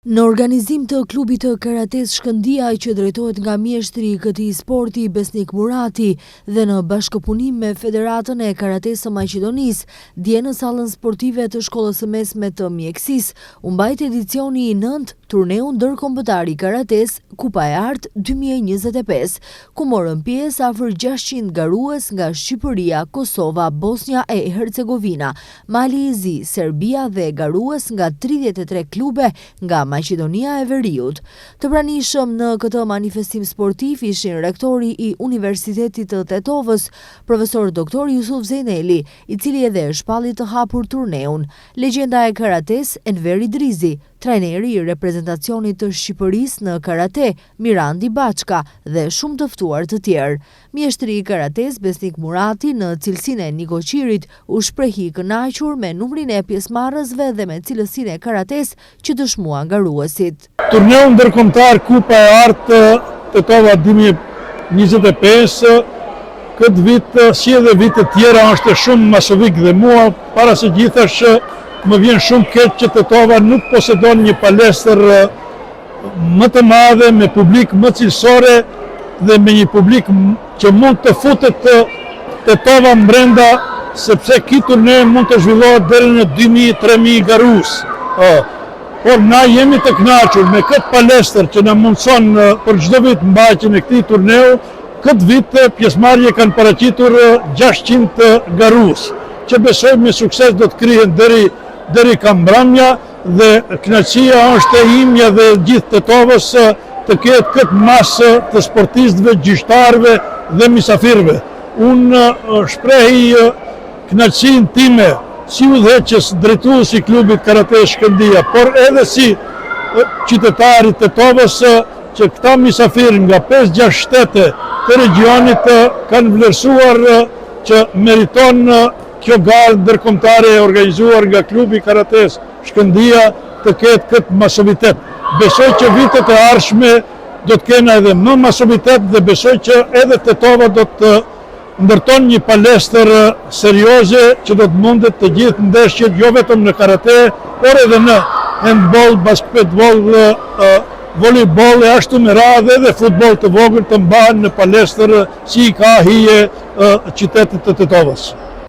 Në organizim të klubit të karates Shkëndia, që drejtohet nga mjeshtri i këtij sporti Besnik Murati dhe në bashkëpunim me Federatën e Karates së Maqedonisë, dje në sallën sportive të shkollës së mesme të mjekësisë, u mbajt edicioni i 9 turneu ndërkombëtar i karates Kupa e Artë 2025, ku morën pjesë afër 600 garues nga Shqipëria, Kosova, Bosnia e Hercegovina, Mali i Zi, Serbia dhe garues nga 33 klube nga Maqedonia e Veriut. Të pranishëm në këtë manifestim sportiv ishin rektori i Universitetit të Tetovës, profesor doktor Jusuf Zejneli, i cili edhe shpalli të hapur turneun, legjenda e karates Enver Idrizi, trajneri i reprezentacionit të Shqipërisë në karate Mirandi Baçka dhe shumë të ftuar të tjerë. Mjeshtri i karates Besnik Murati në cilësinë e Niko Qirit u shprehi i kënaqur me numrin e pjesëmarrësve dhe me cilësinë e karates që dëshmuan garuesit. Turneu ndërkombëtar Kupa e Artë Tetova 2025 këtë vit, si edhe vitet tjera, është shumë masovik dhe mua para se gjithash më vjen shumë keq që Tetova nuk posedon një palestër më të madhe, me publik më cilësore dhe me një publik që mund të futet Tetova brenda, sepse ky turneu mund të zhvillohet deri në 2000-3000 garues. Por na jemi të kënaqur me këtë palestër që na mundson për çdo vit mbajtjen e këtij turneu. Këtë vit pjesëmarrje kanë paraqitur 600 garues, që besojmë me sukses do të krihen deri Kambramja, dhe kënaqësia është e imja dhe gjithë Tetovës të ketë këtë masë të sportistëve, gjyqtarëve dhe mysafirëve. Unë shprehi kënaqësinë time si udhëheqës drejtues i klubit Karate Shkëndia, por edhe si qytetari i Tetovës, që këta mysafirë nga 5-6 shtete të regionit kanë vlerësuar që meriton kjo garë ndërkombëtare e organizuar nga klubi Karates Shkëndia të ketë këtë masovitet. Besoj që vitet e ardhshme do të kenë edhe më masovitet dhe besoj që edhe Tetova do të ndërton një palestër serioze që do të mundet të gjithë ndeshjet, jo vetëm në karate, por edhe në handball, basketball, volleyball e ashtu me radhë, dhe futboll të vogël të mbahen në palestër si ka hije qytetit të Tetovës.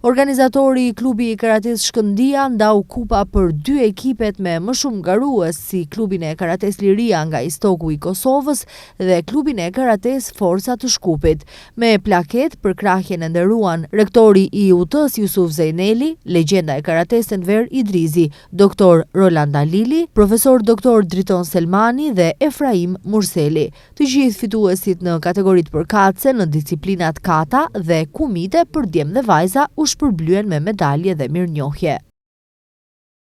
Organizatori i klubi i karates Shkëndia ndau kupa për 2 ekipet me më shumë garues, si klubin e karates Liria nga Istoku i Kosovës dhe klubin e karates Forca të Shkupit. Me plaket për krahjen e nderuan rektori i UT-s Jusuf Zejneli, legjenda e karates Enver Idrizi, doktor Roland Alili, profesor doktor Driton Selmani dhe Efraim Murseli. Të gjithë fituesit në kategoritë përkatëse në disciplinat kata dhe kumite për djem dhe vajza u shpërblyen me medalje dhe mirënjohje.